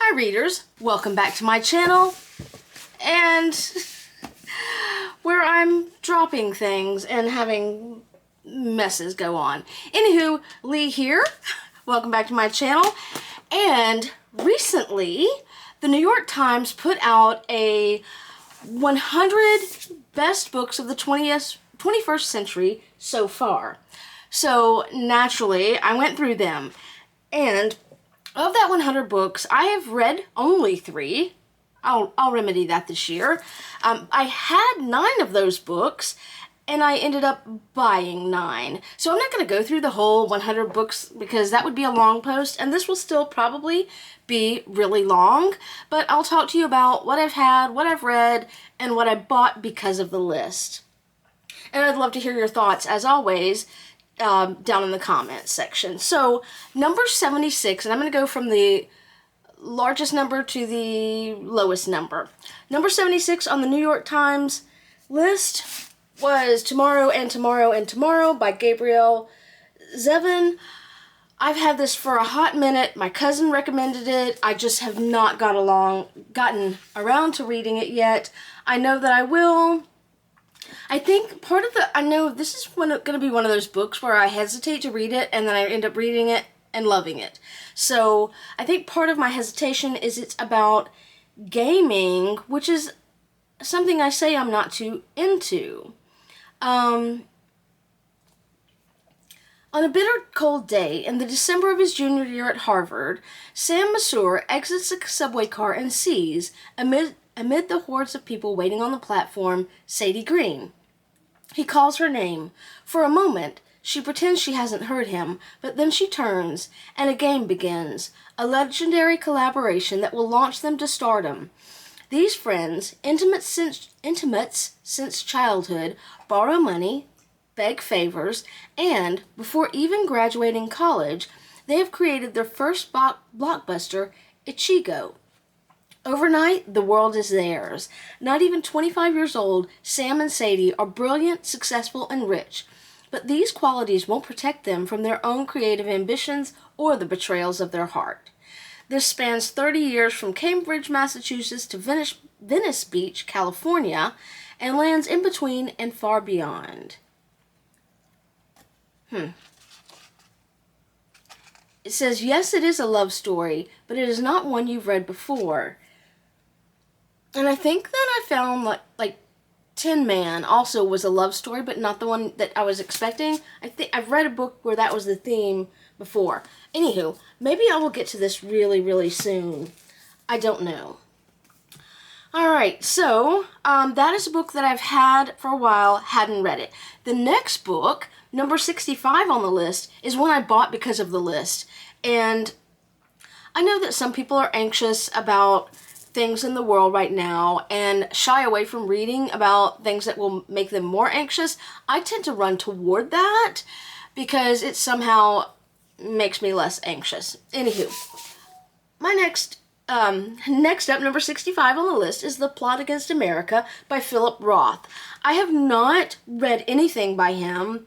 Hi readers, welcome back to my channel, and where I'm dropping things and having messes go on. Anywho, Lee here, welcome back to my channel, and recently the New York Times put out a 100 best books of the 21st century so far. So naturally, I went through them, and of that 100 books, I have read only 3. I'll remedy that this year. I had 9 of those books, and I ended up buying 9. So I'm not going to go through the whole 100 books because that would be a long post, and this will still probably be really long. But I'll talk to you about what I've had, what I've read, and what I bought because of the list. And I'd love to hear your thoughts, as always, down in the comments section. So number 76, and I'm going to go from the largest number to the lowest number. Number 76 on the New York Times list was Tomorrow and Tomorrow and Tomorrow by Gabrielle. Zevin. I've had this for a hot minute. My cousin recommended it. I just have not gotten around to reading it yet. I know that I will. I think I know this is going to be one of those books where I hesitate to read it and then I end up reading it and loving it. So I think part of my hesitation is it's about gaming, which is something I say I'm not too into. On a bitter cold day in the December of his junior year at Harvard, Sam Masur exits a subway car and sees, amid the hordes of people waiting on the platform, Sadie Green. He calls her name. For a moment, she pretends she hasn't heard him, but then she turns, and a game begins, a legendary collaboration that will launch them to stardom. These friends, intimates since childhood, borrow money, beg favors, and, before even graduating college, they have created their first blockbuster, Ichigo. Overnight, the world is theirs. Not even 25 years old, Sam and Sadie are brilliant, successful, and rich. But these qualities won't protect them from their own creative ambitions or the betrayals of their heart. This spans 30 years from Cambridge, Massachusetts to Venice Beach, California, and lands in between and far beyond. It says, yes, it is a love story, but it is not one you've read before. And I think that I found like Tin Man also was a love story, but not the one that I was expecting. I think I've read a book where that was the theme before. Anywho, maybe I will get to this really, really soon. I don't know. Alright, so that is a book that I've had for a while, hadn't read it. The next book, number 65 on the list, is one I bought because of the list. And I know that some people are anxious about things in the world right now and shy away from reading about things that will make them more anxious. I tend to run toward that because it somehow makes me less anxious. Anywho, my next up, number 65 on the list, is The Plot Against America by Philip Roth. I have not read anything by him.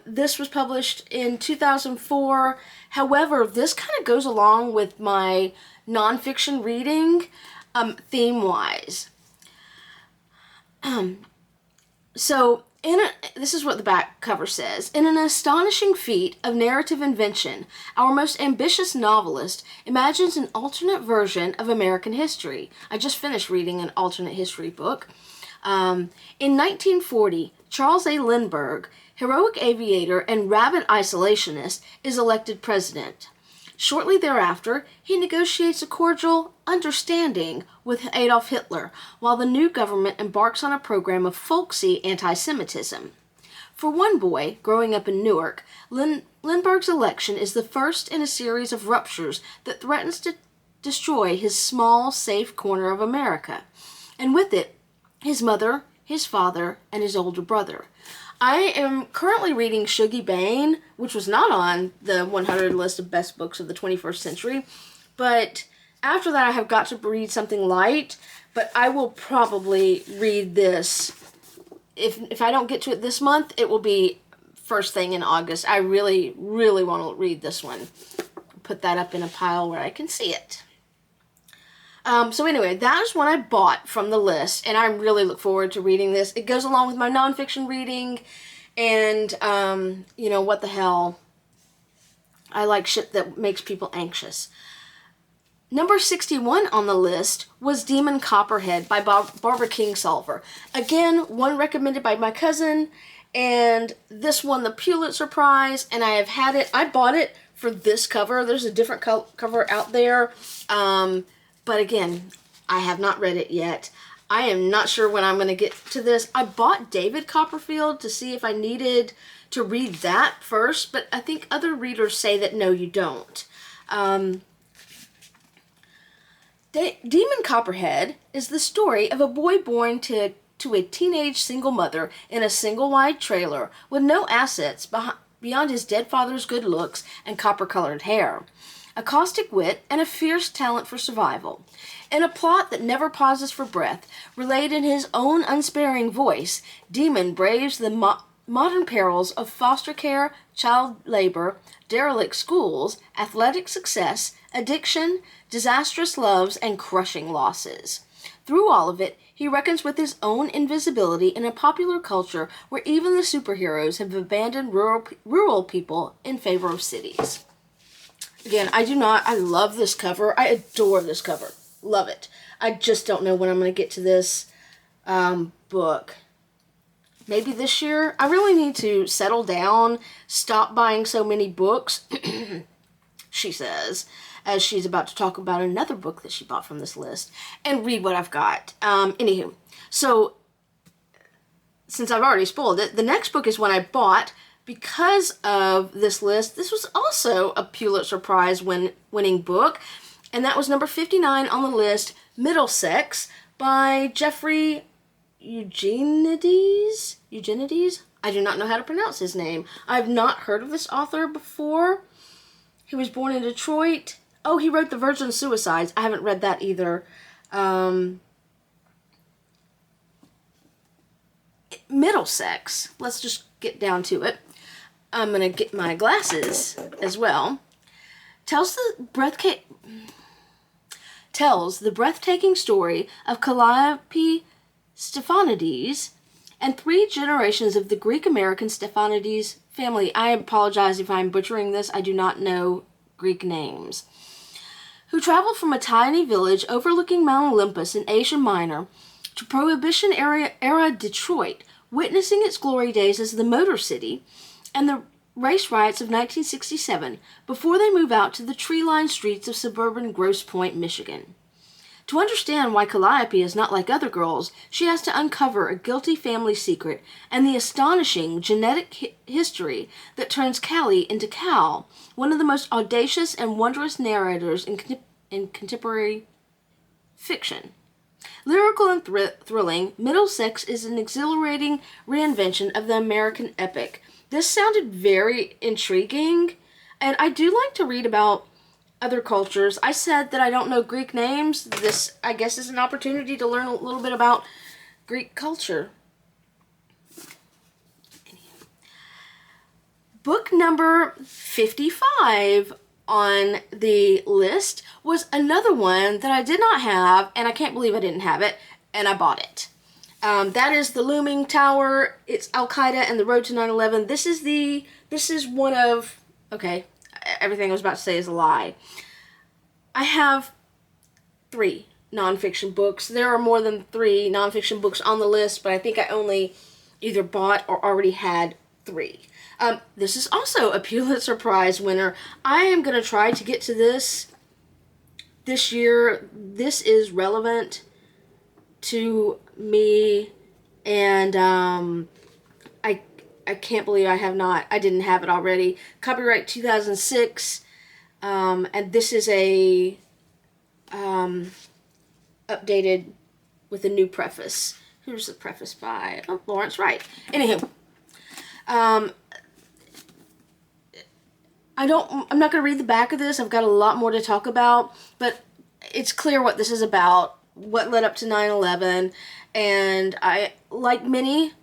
This was published in 2004. However, this kind of goes along with my nonfiction reading, theme-wise. This is what the back cover says. In an astonishing feat of narrative invention, our most ambitious novelist imagines an alternate version of American history. I just finished reading an alternate history book. In 1940, Charles A. Lindbergh, heroic aviator and rabid isolationist, is elected president. Shortly thereafter, he negotiates a cordial understanding with Adolf Hitler, while the new government embarks on a program of folksy anti-Semitism. For one boy, growing up in Newark, Lindbergh's election is the first in a series of ruptures that threatens to destroy his small, safe corner of America, and with it, his mother, his father, and his older brother. I am currently reading Shuggie Bain, which was not on the 100 list of best books of the 21st century, but after that I have got to read something light, but I will probably read this. If I don't get to it this month, it will be first thing in August. I really, really want to read this one. put that up in a pile where I can see it. So anyway, that is one I bought from the list, and I really look forward to reading this. It goes along with my nonfiction reading, and, you know, what the hell. I like shit that makes people anxious. Number 61 on the list was Demon Copperhead by Barbara Kingsolver. Again, one recommended by my cousin, and this won the Pulitzer Prize, and I have had it. I bought it for this cover. There's a different cover out there. But again, I have not read it yet. I am not sure when I'm going to get to this. I bought David Copperfield to see if I needed to read that first, but I think other readers say that no, you don't. Demon Copperhead is the story of a boy born to a teenage single mother in a single-wide trailer with no assets beyond his dead father's good looks and copper-colored hair, a caustic wit, and a fierce talent for survival. In a plot that never pauses for breath, relayed in his own unsparing voice, Demon braves the modern perils of foster care, child labor, derelict schools, athletic success, addiction, disastrous loves, and crushing losses. Through all of it, he reckons with his own invisibility in a popular culture where even the superheroes have abandoned rural people in favor of cities. Again, I love this cover. I adore this cover. Love it. I just don't know when I'm going to get to this book. Maybe this year. I really need to settle down, stop buying so many books, she says, as she's about to talk about another book that she bought from this list, and read what I've got. Anywho, so, since I've already spoiled it, the next book is one I bought because of this list. This was also a Pulitzer Prize winning book, and that was number 59 on the list, Middlesex, by Jeffrey Eugenides? I do not know how to pronounce his name. I've not heard of this author before. He was born in Detroit. Oh, he wrote The Virgin Suicides. I haven't read that either. Middlesex. Let's just get down to it. I'm going to get my glasses as well. Tells the breathtaking story of Calliope Stephanides and 3 generations of the Greek-American Stephanides family. I apologize if I'm butchering this. I do not know Greek names. Who traveled from a tiny village overlooking Mount Olympus in Asia Minor to Prohibition-era Detroit, witnessing its glory days as the Motor City and the race riots of 1967 before they move out to the tree-lined streets of suburban Grosse Pointe, Michigan. To understand why Calliope is not like other girls, she has to uncover a guilty family secret and the astonishing genetic history that turns Callie into Cal, one of the most audacious and wondrous narrators in contemporary fiction. Lyrical and thrilling, Middlesex is an exhilarating reinvention of the American epic. This sounded very intriguing, and I do like to read about other cultures. I said that I don't know Greek names. This, I guess, is an opportunity to learn a little bit about Greek culture. Book number 55 on the list was another one that I did not have, and I can't believe I didn't have it, and I bought it. That is The Looming Tower. It's AlQaeda and the Road to 9/11. This is one of, okay, everything I was about to say is a lie. I have 3 nonfiction books. There are more than 3 nonfiction books on the list, but I think I only either bought or already had 3. This is also a Pulitzer Prize winner. I am going to try to get to this year. This is relevant to me, and I can't believe I didn't have it already. Copyright 2006, and this is a updated with a new preface. Here's the preface by Lawrence Wright. Anywho, I'm not going to read the back of this. I've got a lot more to talk about, but it's clear what this is about, what led up to 9/11, and I, like many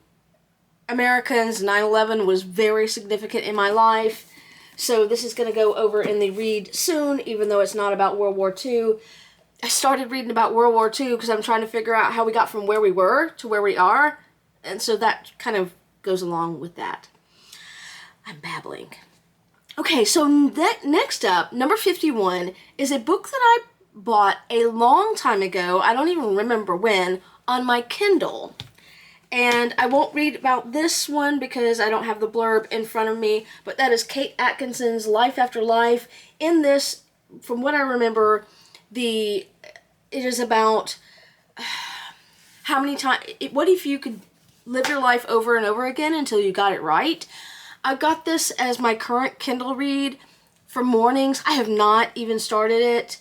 Americans, 9/11 was very significant in my life. So this is going to go over in the read soon, even though it's not about World War II. I started reading about World War II because I'm trying to figure out how we got from where we were to where we are. And so that kind of goes along with that. I'm babbling. Okay, so next up, number 51, is a book that I bought a long time ago, I don't even remember when, on my Kindle. And I won't read about this one because I don't have the blurb in front of me, but that is Kate Atkinson's Life After Life. In this, from what I remember, it is about how many times, what if you could live your life over and over again until you got it right? I've got this as my current Kindle read for mornings. I have not even started it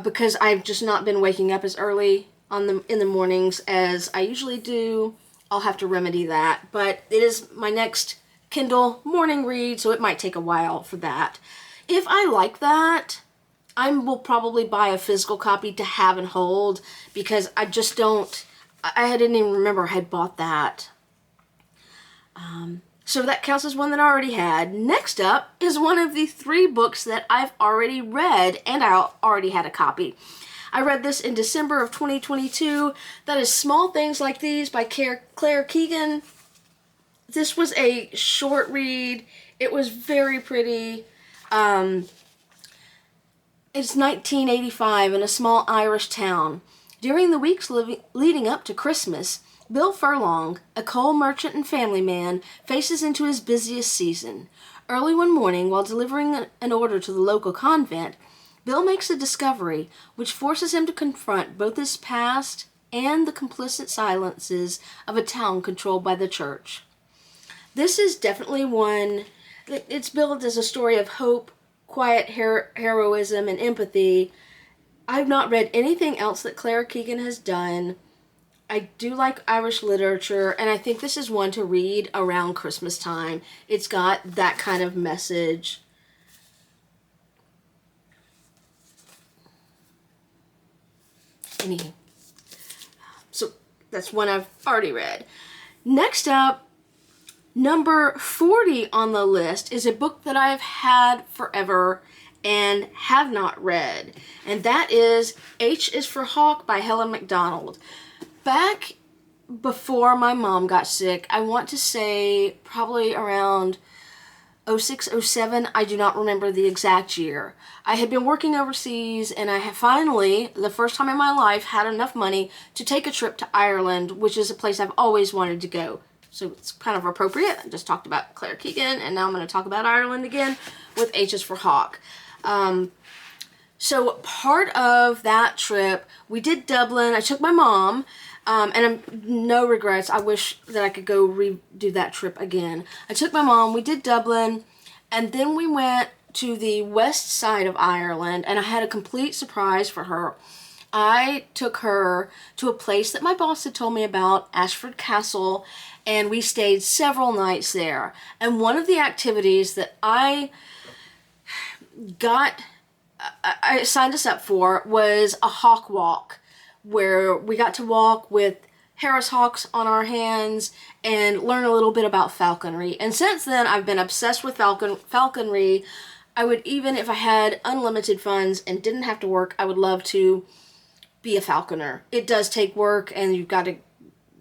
because I've just not been waking up as early in the mornings as I usually do. I'll have to remedy that, but it is my next Kindle morning read, so it might take a while for that. If I like that, I will probably buy a physical copy to have and hold, because I just don't, I didn't even remember I had bought that. So that counts as one that I already had. Next up is one of the 3 books that I've already read, and I already had a copy. I read this in December of 2022. That is Small Things Like These by Claire Keegan. This was a short read. It was very pretty. It's 1985 in a small Irish town. During the weeks leading up to Christmas, Bill Furlong, a coal merchant and family man, faces into his busiest season. Early one morning, while delivering an order to the local convent, Bill makes a discovery which forces him to confront both his past and the complicit silences of a town controlled by the church. This is definitely one, it's billed as a story of hope, quiet heroism, and empathy. I've not read anything else that Claire Keegan has done. I do like Irish literature, and I think this is one to read around Christmas time. It's got that kind of message. Anywho, so that's one I've already read. Next up, number 40 on the list is a book that I've had forever and have not read, and that is H is for Hawk by Helen Macdonald. Back before my mom got sick, I want to say probably around 06, 07, I do not remember the exact year. I had been working overseas, and I have finally, the first time in my life, had enough money to take a trip to Ireland, which is a place I've always wanted to go. So it's kind of appropriate. I just talked about Claire Keegan, and now I'm going to talk about Ireland again with H is for Hawk. So part of that trip, we did Dublin. I took my mom, and no regrets. I wish that I could go redo that trip again. I took my mom, we did Dublin, and then we went to the west side of Ireland, and I had a complete surprise for her. I took her to a place that my boss had told me about, Ashford Castle, and we stayed several nights there. And one of the activities that I signed us up for was a hawk walk, where we got to walk with Harris hawks on our hands and learn a little bit about falconry. And since then, I've been obsessed with falconry. I would, even if I had unlimited funds and didn't have to work, I would love to be a falconer. It does take work, and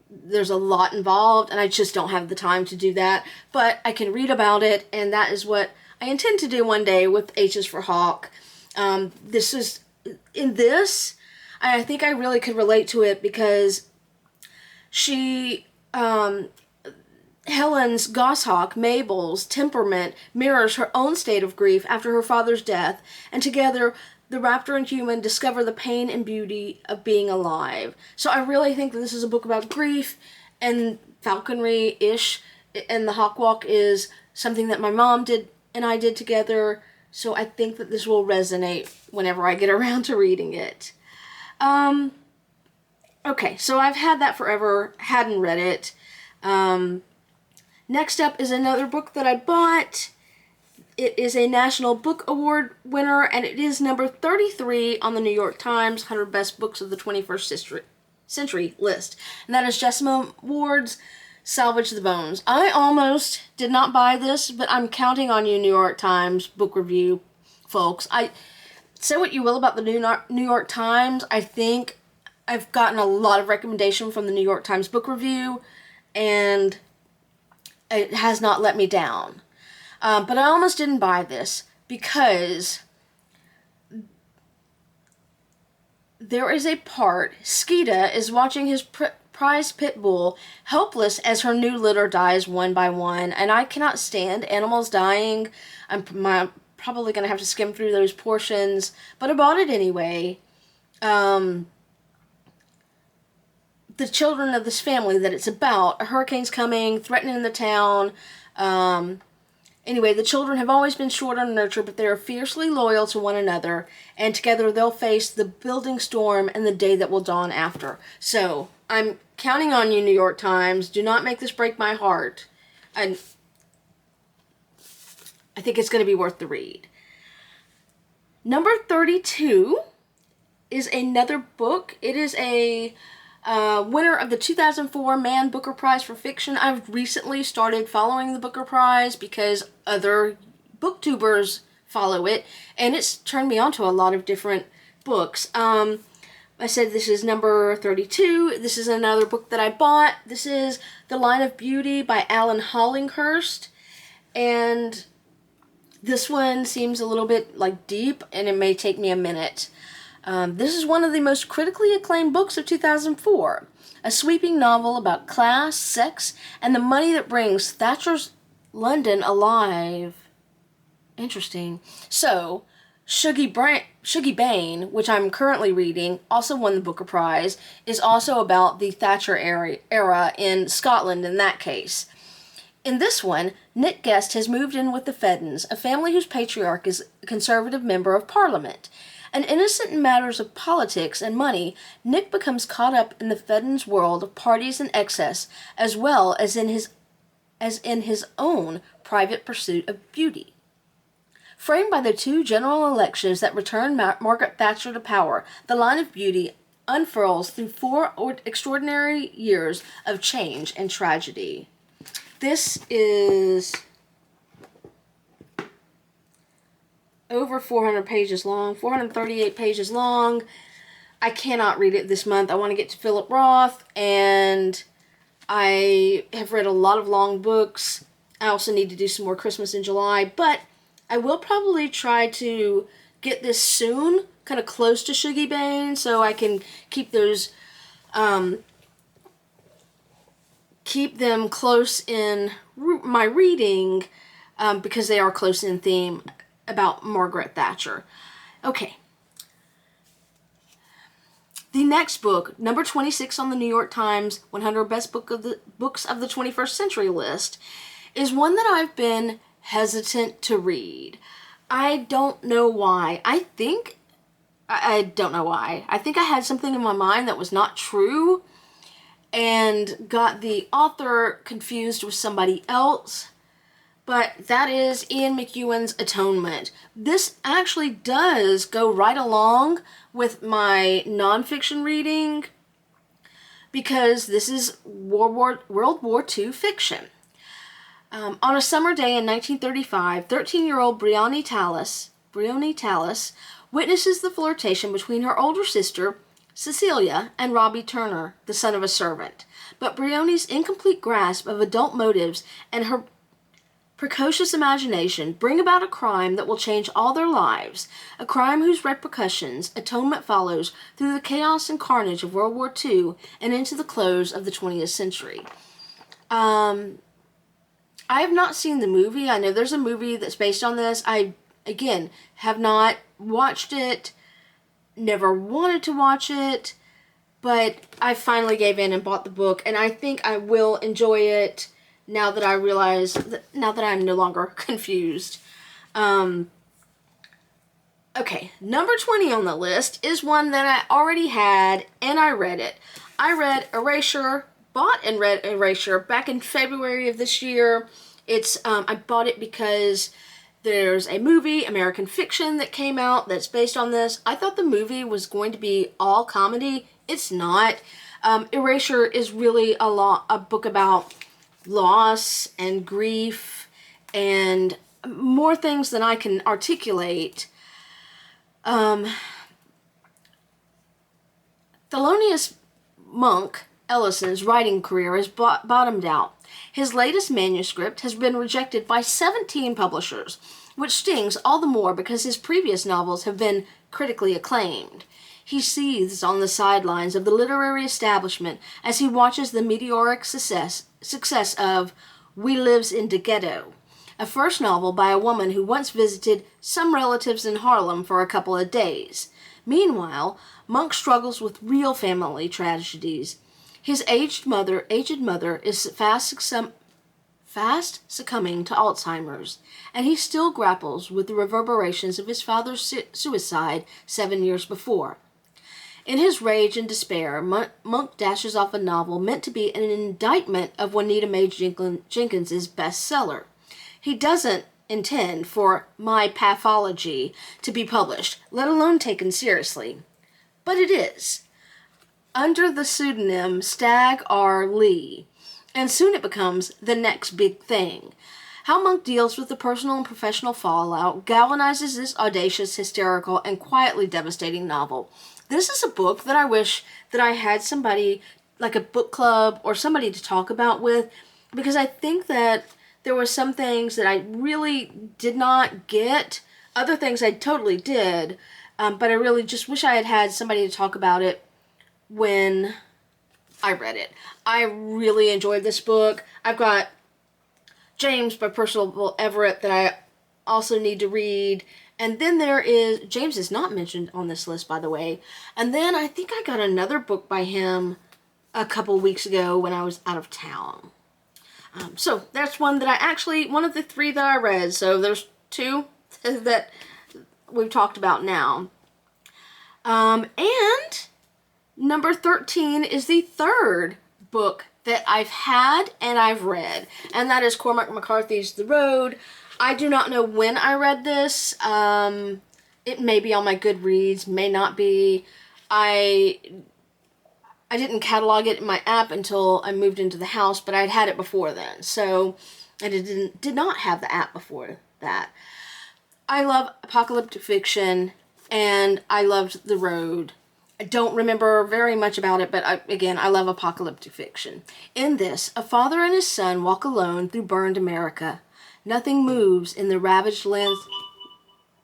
there's a lot involved, and I just don't have the time to do that. But I can read about it, and that is what I intend to do one day with H's for Hawk. I think I really could relate to it because Helen's goshawk, Mabel's temperament mirrors her own state of grief after her father's death, and together the raptor and human discover the pain and beauty of being alive. So I really think that this is a book about grief and falconry-ish, and the hawk walk is something that my mom did and I did together, so I think that this will resonate whenever I get around to reading it. Okay, so I've had that forever, hadn't read it. Next up is another book that I bought. It is a National Book Award winner, and it is number 33 on the New York Times 100 Best Books of the 21st Century list. And that is Jesmyn Ward's Salvage the Bones. I almost did not buy this, but I'm counting on you, New York Times book review folks. I say what you will about the New York Times. I think I've gotten a lot of recommendation from the New York Times book review, and it has not let me down. But I almost didn't buy this because there is a part, Skeeta is watching his prized pit bull helpless as her new litter dies one by one, and I cannot stand animals dying. I'm probably going to have to skim through those portions, but I bought it anyway. The children of this family that it's about, a hurricane's coming, threatening the town. Anyway, the children have always been short on nurture, but they are fiercely loyal to one another, and together they'll face the building storm and the day that will dawn after. So, I'm counting on you, New York Times. Do not make this break my heart. And I think it's going to be worth the read. Number 32 is another book. It is a winner of the 2004 Man Booker Prize for Fiction. I've recently started following the Booker Prize because other booktubers follow it, and it's turned me on to a lot of different books. I said this is number 32. This is another book that I bought. This is The Line of Beauty by Alan Hollinghurst, and this one seems a little bit like deep, and it may take me a minute. This is one of the most critically acclaimed books of 2004. A sweeping novel about class, sex, and the money that brings Thatcher's London alive. Interesting. So, Shuggie Bain, which I'm currently reading, also won the Booker Prize, is also about the Thatcher era in Scotland in that case. In this one, Nick Guest has moved in with the Feddens, a family whose patriarch is a Conservative member of Parliament. And innocent in matters of politics and money, Nick becomes caught up in the Feddens' world of parties and excess, as well as in his own private pursuit of beauty. Framed by the two general elections that returned Margaret Thatcher to power, The Line of Beauty unfurls through 4 extraordinary years of change and tragedy. This is over 400 pages long, 438 pages long. I cannot read it this month. I want to get to Philip Roth, and I have read a lot of long books. I also need to do some more Christmas in July, but I will probably try to get this soon, kind of close to Shuggie Bain, so I can keep those, keep them close in my reading, because they are close in theme about Margaret Thatcher. Okay. The next book, number 26 on the New York Times 100 Best Books of the 21st Century list, is one that I've been hesitant to read. I don't know why. I don't know why. I think I had something in my mind that was not true and got the author confused with somebody else. But that is Ian McEwan's Atonement. This actually does go right along with my nonfiction reading because this is World War II fiction. On a summer day in 1935, 13-year-old Briony Tallis witnesses the flirtation between her older sister, Cecilia, and Robbie Turner, the son of a servant. But Briony's incomplete grasp of adult motives and her precocious imagination bring about a crime that will change all their lives, a crime whose repercussions Atonement follows through the chaos and carnage of World War II and into the close of the 20th century. I have not seen the movie. I know there's a movie that's based on this. I, again, have not watched it, never wanted to watch it, but I finally gave in and bought the book, and I think I will enjoy it now that I realize, now that I'm no longer confused. Okay, number 20 on the list is one that I already had, and I read it. I read Erasure, bought and read Erasure back in February of this year. I bought it because there's a movie, American Fiction, that came out that's based on this. I thought the movie was going to be all comedy. It's not. Erasure is really a book about loss and grief and more things than I can articulate. Thelonious Monk Ellison's writing career has bottomed out. His latest manuscript has been rejected by 17 publishers, which stings all the more because his previous novels have been critically acclaimed. He seethes on the sidelines of the literary establishment as he watches the meteoric success of We Lives in the Ghetto, a first novel by a woman who once visited some relatives in Harlem for a couple of days. Meanwhile, Monk struggles with real family tragedies. His aged mother is fast succumbing to Alzheimer's, and he still grapples with the reverberations of his father's suicide 7 years before. In his rage and despair, Monk dashes off a novel meant to be an indictment of Juanita Mae Jenkins's bestseller. He doesn't intend for My Pathology to be published, let alone taken seriously. But it is, under the pseudonym Stagg R. Lee, and soon it becomes the next big thing. How Monk deals with the personal and professional fallout galvanizes this audacious, hysterical, and quietly devastating novel. This is a book that I wish that I had somebody, like a book club or somebody to talk about with, because I think that there were some things that I really did not get. Other things I totally did, but I really just wish I had had somebody to talk about it when I read it. I really enjoyed this book. I've got James by Percival Everett that I also need to read. And then there is, James is not mentioned on this list, by the way. And then I think I got another book by him a couple weeks ago when I was out of town. So that's one of the three that I read. So there's two that we've talked about now. And number 13 is the third book that I've had and I've read. And that is Cormac McCarthy's The Road. I do not know when I read this. It may be on my Goodreads, may not be. I didn't catalog it in my app until I moved into the house, but I'd had it before then. So I did not have the app before that. I love apocalyptic fiction, and I loved The Road. I don't remember very much about it, but I love apocalyptic fiction. In this, a father and his son walk alone through burned America. Nothing moves in the ravaged land.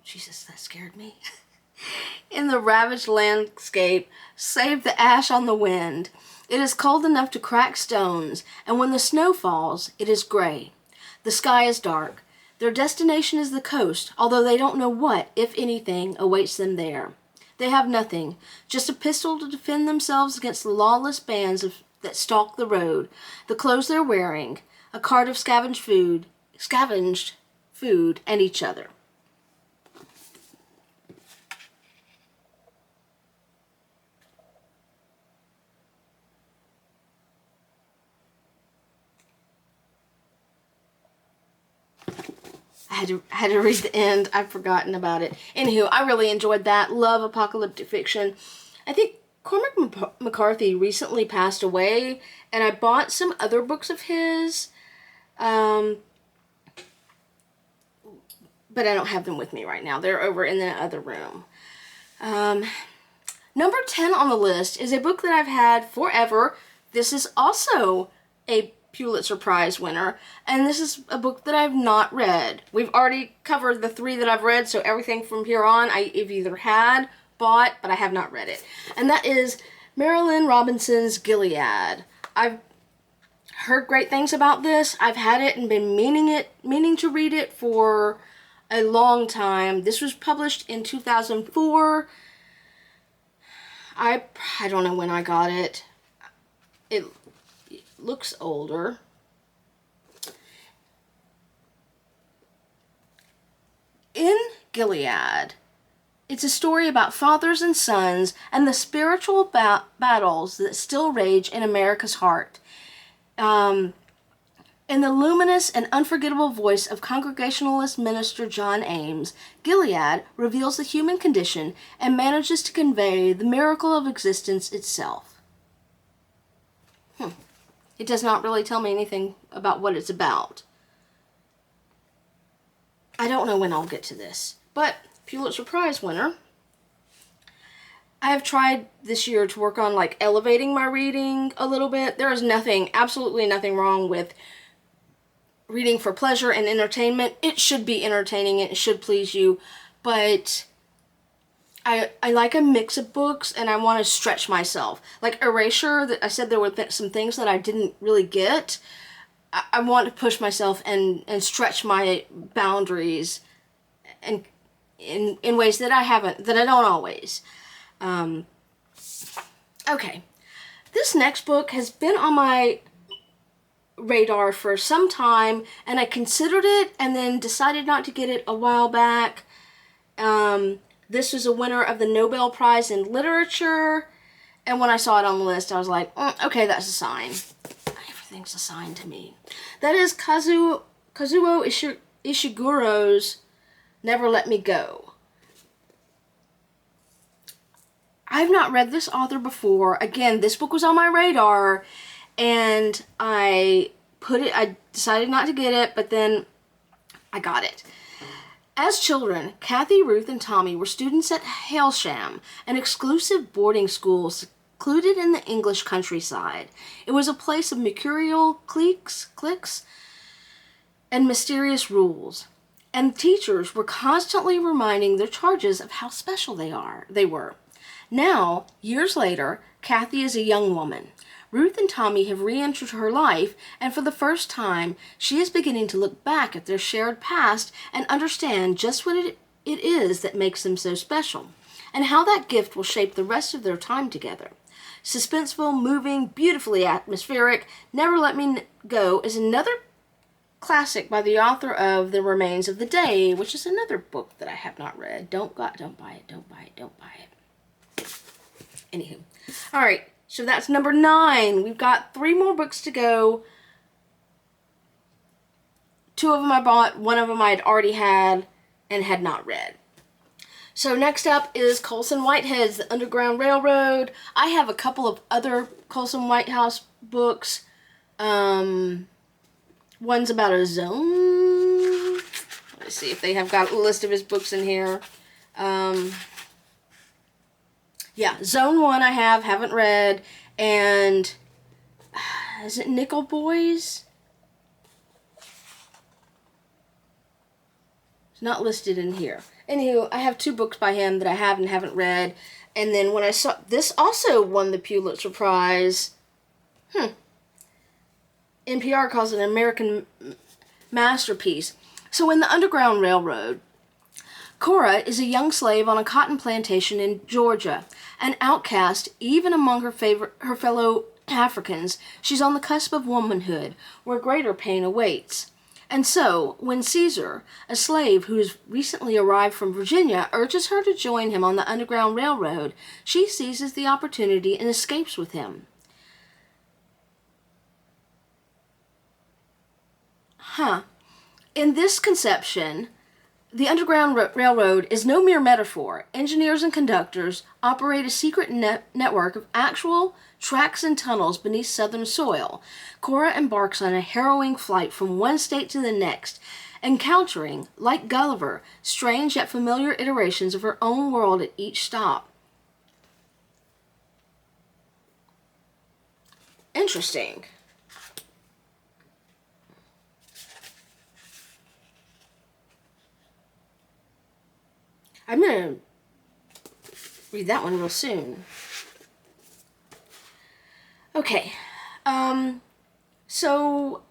Jesus, that scared me. In the ravaged landscape, save the ash on the wind. It is cold enough to crack stones, and when the snow falls, it is gray. The sky is dark. Their destination is the coast, although they don't know what, if anything, awaits them there. They have nothing, just a pistol to defend themselves against the lawless bands that stalk the road, the clothes they're wearing, a cart of scavenged food, and each other. I had to read the end. I've forgotten about it. Anywho, I really enjoyed that. Love apocalyptic fiction. I think Cormac McCarthy recently passed away, and I bought some other books of his, but I don't have them with me right now. They're over in the other room. Number 10 on the list is a book that I've had forever. This is also a Pulitzer Prize winner, and this is a book that I've not read. We've already covered the three that I've read, so everything from here on I've either had, bought, but I have not read it. And that is Marilynne Robinson's Gilead. I've heard great things about this. I've had it and been meaning to read it for a long time. This was published in 2004. I don't know when I got it. It looks older. In Gilead, it's a story about fathers and sons and the spiritual battles that still rage in America's heart. In the luminous and unforgettable voice of Congregationalist minister John Ames, Gilead reveals the human condition and manages to convey the miracle of existence itself. It does not really tell me anything about what it's about. I don't know when I'll get to this, but Pulitzer Prize winner. I have tried this year to work on like elevating my reading a little bit. There is nothing, absolutely nothing wrong with reading for pleasure and entertainment. It should be entertaining, it should please you, but I like a mix of books and I want to stretch myself. Like Erasure, that I said there were some things that I didn't really get. I want to push myself and stretch my boundaries and in ways that I don't always. Okay. This next book has been on my radar for some time, and I considered it and then decided not to get it a while back. This was a winner of the Nobel Prize in Literature, and when I saw it on the list, I was like, okay, that's a sign. Everything's a sign to me. That is Kazuo Ishiguro's Never Let Me Go. I've not read this author before. Again, this book was on my radar, and I decided not to get it, but then I got it. As children, Kathy, Ruth, and Tommy were students at Hailsham, an exclusive boarding school secluded in the English countryside. It was a place of mercurial cliques, and mysterious rules, and teachers were constantly reminding their charges of how special they were. Now, years later, Kathy is a young woman. Ruth and Tommy have re-entered her life, and for the first time, she is beginning to look back at their shared past and understand just what it is that makes them so special, and how that gift will shape the rest of their time together. Suspenseful, moving, beautifully atmospheric, Never Let Me Go is another classic by the author of The Remains of the Day, which is another book that I have not read. Don't buy it. Anywho. Alright. So that's number 9. We've got 3 more books to go. 2 of them I bought. 1 of them I had already had and had not read. So next up is Colson Whitehead's The Underground Railroad. I have a couple of other Colson Whitehouse books. One's about a zone. Let's see if they have got a list of his books in here. Yeah, Zone 1 I haven't read, and is it Nickel Boys? It's not listed in here. Anywho, I have 2 books by him that I haven't read, and then when I saw, this also won the Pulitzer Prize. NPR calls it an American masterpiece. So in The Underground Railroad, Cora is a young slave on a cotton plantation in Georgia. An outcast, even among her fellow Africans, she's on the cusp of womanhood, where greater pain awaits. And so, when Caesar, a slave who has recently arrived from Virginia, urges her to join him on the Underground Railroad, she seizes the opportunity and escapes with him. In this conception, the Underground Railroad is no mere metaphor. Engineers and conductors operate a secret network of actual tracks and tunnels beneath southern soil. Cora embarks on a harrowing flight from one state to the next, encountering, like Gulliver, strange yet familiar iterations of her own world at each stop. Interesting. I'm going to read that one real soon. Okay. So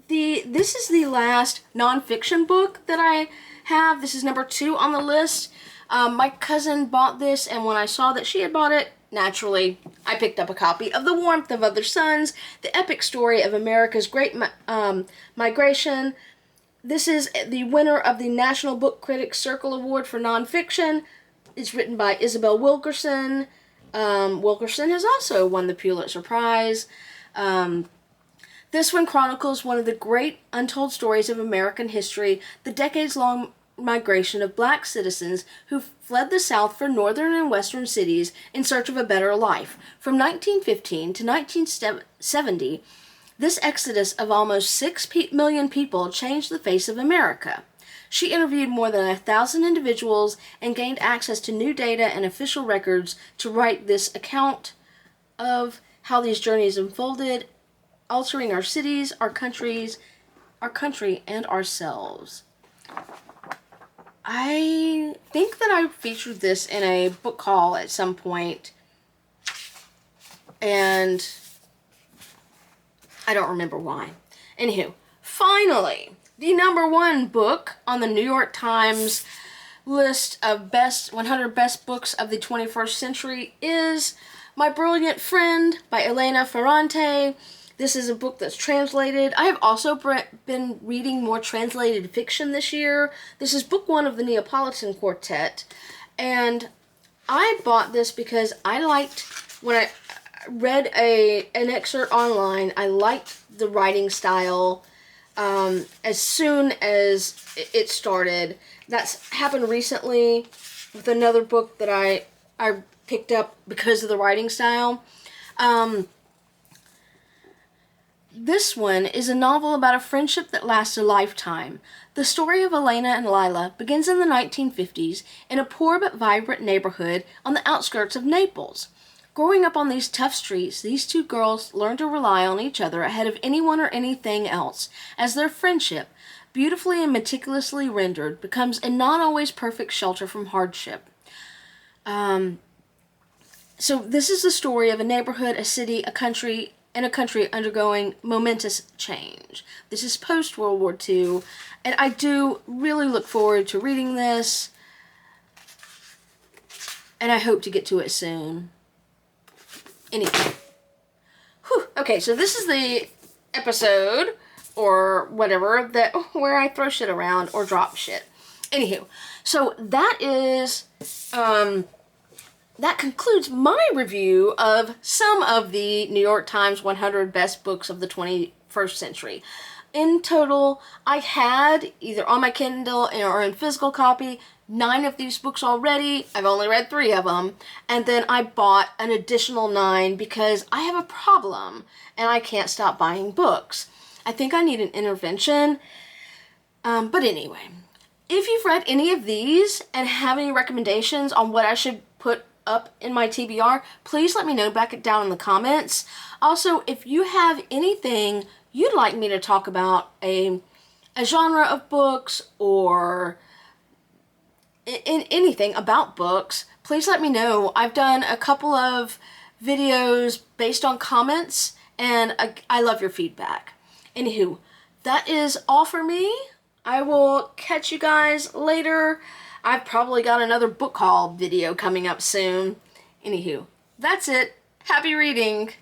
this is the last nonfiction book that I have. This is number 2 on the list. My cousin bought this, and when I saw that she had bought it, naturally, I picked up a copy of The Warmth of Other Suns, the epic story of America's Great Migration. This is the winner of the National Book Critics Circle Award for Nonfiction. It's written by Isabel Wilkerson. Wilkerson has also won the Pulitzer Prize. This one chronicles one of the great untold stories of American history, the decades-long migration of black citizens who fled the South for northern and western cities in search of a better life. From 1915 to 1970, This exodus of almost 6 million people changed the face of America. She interviewed more than 1,000 individuals and gained access to new data and official records to write this account of how these journeys unfolded, altering our cities, our country, and ourselves. I think that I featured this in a book haul at some point, and I don't remember why. Anywho, finally, the #1 book on the New York Times list of 100 best books of the 21st century is My Brilliant Friend by Elena Ferrante. This is a book that's translated. I have also been reading more translated fiction this year. This is book 1 of the Neapolitan Quartet. And I bought this because I liked, when I read an excerpt online, I liked the writing style as soon as it started. That's happened recently with another book that I picked up because of the writing style. This one is a novel about a friendship that lasts a lifetime. The story of Elena and Lila begins in the 1950s in a poor but vibrant neighborhood on the outskirts of Naples. Growing up on these tough streets, these two girls learn to rely on each other ahead of anyone or anything else, as their friendship, beautifully and meticulously rendered, becomes a not always perfect shelter from hardship. So this is the story of a neighborhood, a city, a country undergoing momentous change. This is post-World War II, and I do really look forward to reading this, and I hope to get to it soon. Anyway. Okay, so this is the episode, or whatever, where I throw shit around or drop shit. Anywho, so that is, that concludes my review of some of the New York Times 100 Best Books of the 21st Century. In total, I had, either on my Kindle or in physical copy, 9 of these books already. I've only read 3 of them. And then I bought an additional 9 because I have a problem and I can't stop buying books. I think I need an intervention. But anyway, if you've read any of these and have any recommendations on what I should put up in my TBR, please let me know back down in the comments. Also, if you have anything you'd like me to talk about, a genre of books or in anything about books, please let me know. I've done a couple of videos based on comments, and I love your feedback. Anywho, that is all for me. I will catch you guys later. I've probably got another book haul video coming up soon. Anywho, that's it. Happy reading!